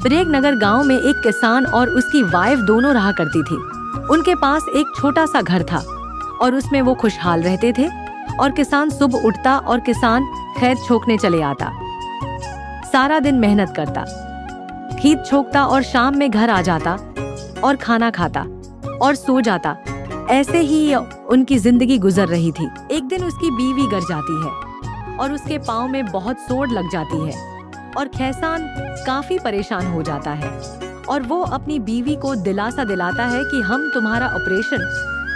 रेगनगर गांव में एक किसान और उसकी वाइफ दोनों रहा करती थी। उनके पास एक छोटा सा घर था और उसमें वो खुशहाल रहते थे। और किसान सुबह उठता और किसान खेत छोकने चले आता। सारा दिन मेहनत करता, खेत छोकता और शाम में घर आ जाता और खाना खाता और सो जाता। ऐसे ही उनकी जिंदगी गुजर रही थी। एक दिन उसकी बीवी गिर जाती है और उसके पाँव में बहुत चोट लग जाती है और किसान काफी परेशान हो जाता है। और वो अपनी बीवी को दिलासा दिलाता है कि हम तुम्हारा ऑपरेशन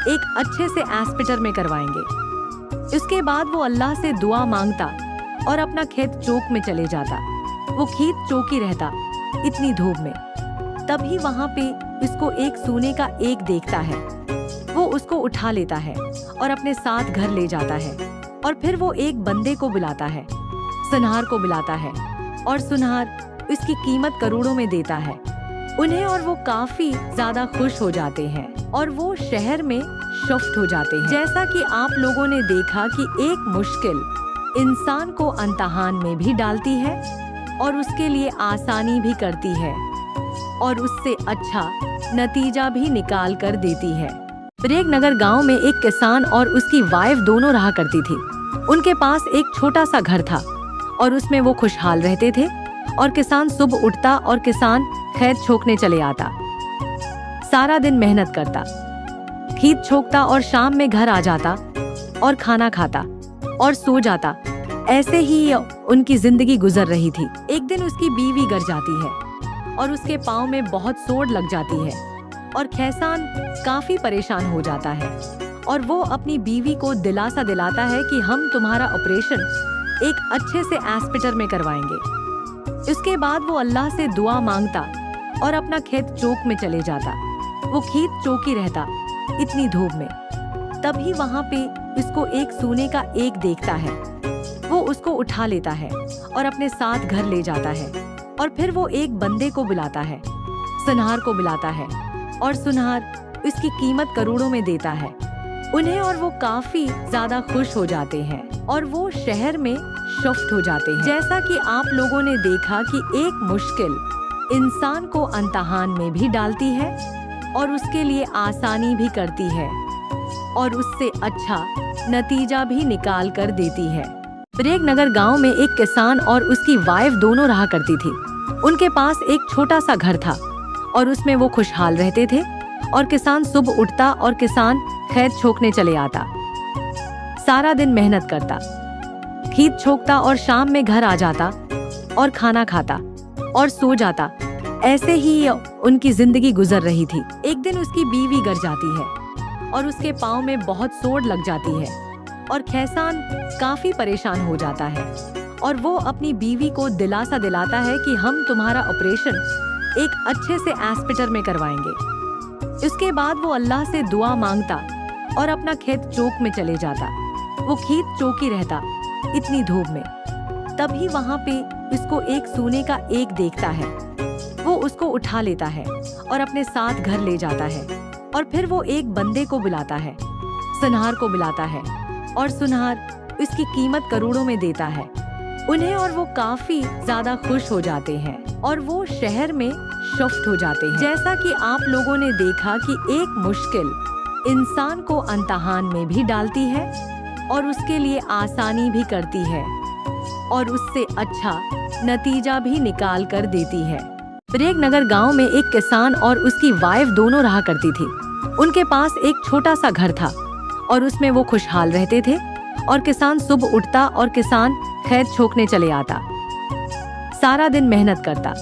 एक अच्छे से हॉस्पिटल में करवाएंगे। इसके बाद वो अल्लाह से दुआ मांगता और अपना खेत चौक में चले जाता। वो खेत चौकी रहता इतनी धूप में। तभी वहाँ पे इसको एक सोने का एक देखता है। वो उसको उठा लेता है और अपने साथ घर ले जाता है। और फिर वो एक बंदे को बुलाता है, सुनहार को बुलाता है। और सुनहार इसकी कीमत करोड़ों में देता है उन्हें। और वो काफी ज्यादा खुश हो जाते हैं और वो शहर में शिफ्ट हो जाते हैं। जैसा कि आप लोगों ने देखा कि एक मुश्किल इंसान को इम्तिहान में भी डालती है और उसके लिए आसानी भी करती है और उससे अच्छा नतीजा भी निकाल कर देती है। रेगनगर गांव में एक किसान और उसकी वाइफ दोनों रहा करती थी। उनके पास एक छोटा सा घर था और उसमें वो खुशहाल रहते थे। और किसान सुबह उठता और किसान खेत छोकने चले आता। सारा दिन मेहनत करता, खेत छोकता और शाम में घर आ जाता और खाना खाता और सो जाता। ऐसे ही उनकी जिंदगी गुजर रही थी। एक दिन उसकी बीवी गिर जाती है और उसके पाँव में बहुत चोट लग जाती है और किसान काफी परेशान हो जाता है। और वो अपनी बीवी को दिलासा दिलाता है कि हम तुम्हारा ऑपरेशन एक अच्छे से हॉस्पिटल में करवाएंगे। इसके बाद वो अल्लाह से दुआ मांगता और अपना खेत चौक में चले जाता। वो खेत चौकी रहता इतनी धूप में। तभी वहाँ पे इसको एक सोने का एक देखता है। वो उसको उठा लेता है और अपने साथ घर ले जाता है। और फिर वो एक बंदे को बुलाता है, सुनहार को बुलाता है। और सुनहार इसकी कीमत करोड़ों में देता है उन्हें। और वो काफी ज्यादा खुश हो जाते हैं और वो शहर में शिफ्ट हो जाते हैं। जैसा कि आप लोगों ने देखा कि एक मुश्किल इंसान को इम्तिहान में भी डालती है और उसके लिए आसानी भी करती है और उससे अच्छा नतीजा भी निकाल कर देती है। रेगनगर गांव में एक किसान और उसकी वाइफ दोनों रहा करती थी। उनके पास एक छोटा सा घर था और उसमें वो खुशहाल रहते थे। और किसान सुबह उठता और किसान खेत छोकने चले आता। सारा दिन मेहनत करता, खेत छोकता और शाम में घर आ जाता और खाना खाता और सो जाता। ऐसे ही उनकी जिंदगी गुजर रही थी। एक दिन उसकी बीवी गिर जाती है और उसके पाँव में बहुत चोट लग जाती है और किसान काफी परेशान हो जाता है। और वो अपनी बीवी को दिलासा दिलाता है कि हम तुम्हारा ऑपरेशन एक अच्छे से हॉस्पिटल में करवाएंगे। इसके बाद वो अल्लाह से दुआ मांगता और अपना खेत चौक में चले जाता। वो खेत चौकी रहता इतनी धूप में। तभी वहाँ पे इसको एक सोने का एक देखता है। वो उसको उठा लेता है और अपने साथ घर ले जाता है। और फिर वो एक बंदे को बुलाता है, सुनहार को बुलाता है। और सुनहार इसकी कीमत करोड़ों में देता है उन्हें। और वो काफी ज्यादा खुश हो जाते हैं और वो शहर में शिफ्ट हो जाते हैं। जैसा कि आप लोगों ने देखा कि एक मुश्किल इंसान को इम्तिहान में भी डालती है और उसके लिए आसानी भी करती है और उससे अच्छा नतीजा भी निकाल कर देती है। रेगनगर गांव में एक किसान और उसकी वाइफ दोनों रहा करती थी। उनके पास एक छोटा सा घर था और उसमें वो खुशहाल रहते थे। और किसान सुबह उठता और किसान खेत छोकने चले आता। सारा दिन मेहनत करता,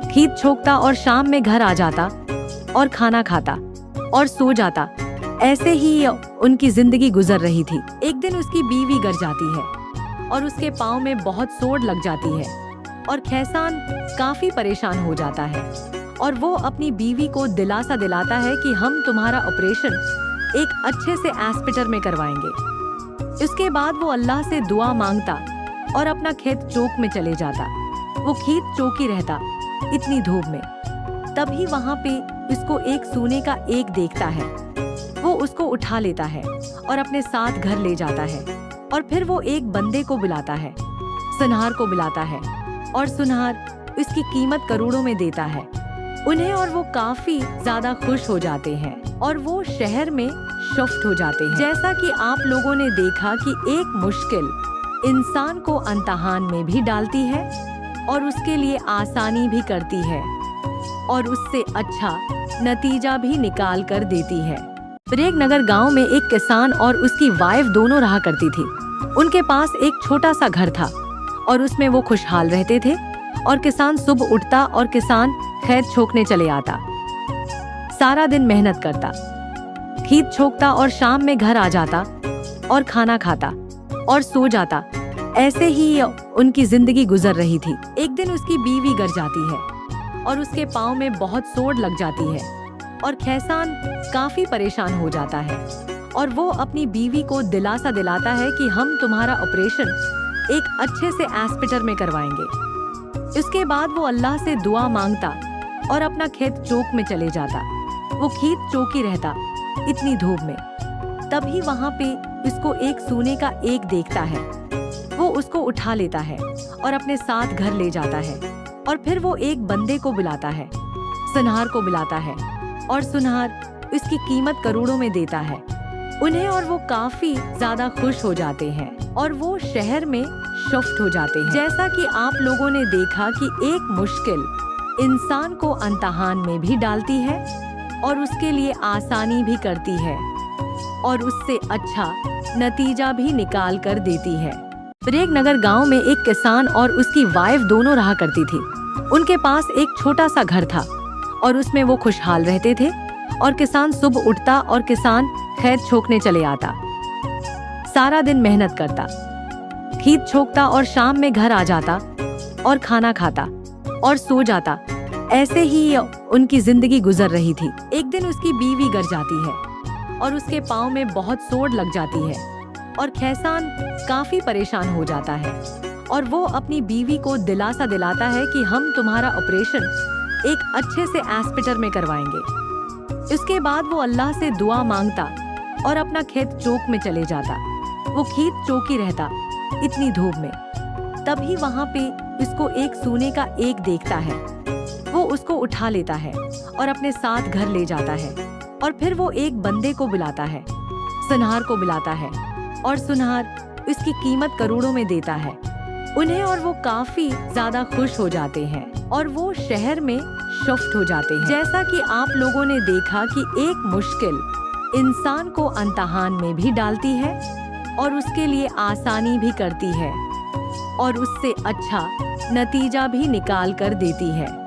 खेत छोकता और शाम में घर आ जाता और खाना खाता और सो जाता। ऐसे ही उनकी जिंदगी गुजर रही थी। एक दिन उसकी बीवी गिर जाती है और उसके पाँव में बहुत चोट लग जाती है और किसान काफी परेशान हो जाता है। और वो अपनी बीवी को दिलासा दिलाता है कि हम तुम्हारा ऑपरेशन एक अच्छे से हॉस्पिटल में करवाएंगे। इसके बाद वो अल्लाह से दुआ मांगता और अपना खेत चौक में चले जाता। वो खेत चौकी रहता इतनी धूप में। तभी वहाँ पे इसको एक सोने का एक देखता है। वो उसको उठा लेता है और अपने साथ घर ले जाता है। और फिर वो एक बंदे को बुलाता है, सुनहार को बुलाता है। और सुनहार इसकी कीमत करोड़ों में देता है उन्हें, और वो काफी ज्यादा खुश हो जाते हैं और वो शहर में शिफ्ट हो जाते हैं। जैसा कि आप लोगों ने देखा कि एक मुश्किल इंसान को इम्तिहान में भी डालती है और उसके लिए आसानी भी करती है और उससे अच्छा नतीजा भी निकाल कर देती है। फिर एक नगर गांव में एक किसान और उसकी वाइफ दोनों रहा करती थी। उनके पास एक छोटा सा घर था और उसमें वो खुशहाल रहते थे। और किसान सुबह उठता और किसान खेत छोकने चले आता, सारा दिन मेहनत करता, खेत छोकता और शाम में घर आ जाता और खाना खाता और सो जाता। ऐसे ही उनकी जिंदगी गुजर रही थी। एक दिन उसकी बीवी गिर जाती है और उसके पाँव में बहुत चोट लग जाती है और किसान काफी परेशान हो जाता है और वो अपनी बीवी को दिलासा दिलाता है कि हम तुम्हारा ऑपरेशन एक अच्छे से हॉस्पिटल में करवाएंगे। इसके बाद वो अल्लाह से दुआ मांगता और अपना खेत चौक में चले जाता। वो खेत चौकी रहता इतनी धूप में। तभी वहाँ पे इसको एक सोने का एक देखता है। वो उसको उठा लेता है और अपने साथ घर ले जाता है और फिर वो एक बंदे को बुलाता है, सुनहार को बुलाता है, और सुनहार इसकी कीमत करोड़ों में देता है उन्हें, और वो काफी ज्यादा खुश हो जाते हैं और वो शहर में शिफ्ट हो जाते हैं। जैसा कि आप लोगों ने देखा कि एक मुश्किल इंसान को इम्तिहान में भी डालती है और उसके लिए आसानी भी करती है और उससे अच्छा नतीजा भी निकाल कर देती है। फिर एक नगर गांव में एक किसान और उसकी वाइफ दोनों रहा करती थी। उनके पास एक छोटा सा घर था और उसमें वो खुशहाल रहते थे। और किसान सुबह उठता और किसान खेत छोकने चले आता, सारा दिन मेहनत करता, खेत छोकता और शाम में घर आ जाता और खाना खाता और सो जाता। ऐसे ही उनकी जिंदगी गुजर रही थी। एक दिन उसकी बीवी गिर जाती है और उसके पाँव में बहुत चोट लग जाती है और किसान काफी परेशान हो जाता है और वो अपनी बीवी को दिलासा दिलाता है कि हम तुम्हारा ऑपरेशन एक अच्छे से हॉस्पिटल में करवाएंगे। इसके बाद वो अल्लाह से दुआ मांगता और अपना खेत चौक में चले जाता। वो खेत चौकी रहता इतनी धूप में। तभी वहाँ पे इसको एक सोने का एक देखता है। वो उसको उठा लेता है और अपने साथ घर ले जाता है और फिर वो एक बंदे को बुलाता है, सुनहार को बुलाता है, और सुनहार इसकी कीमत करोड़ों में देता है उन्हें, और वो काफी ज्यादा खुश हो जाते हैं और वो शहर में शिफ्ट हो जाते हैं। जैसा कि आप लोगों ने देखा कि एक मुश्किल इंसान को इम्तिहान में भी डालती है और उसके लिए आसानी भी करती है और उससे अच्छा नतीजा भी निकाल कर देती है।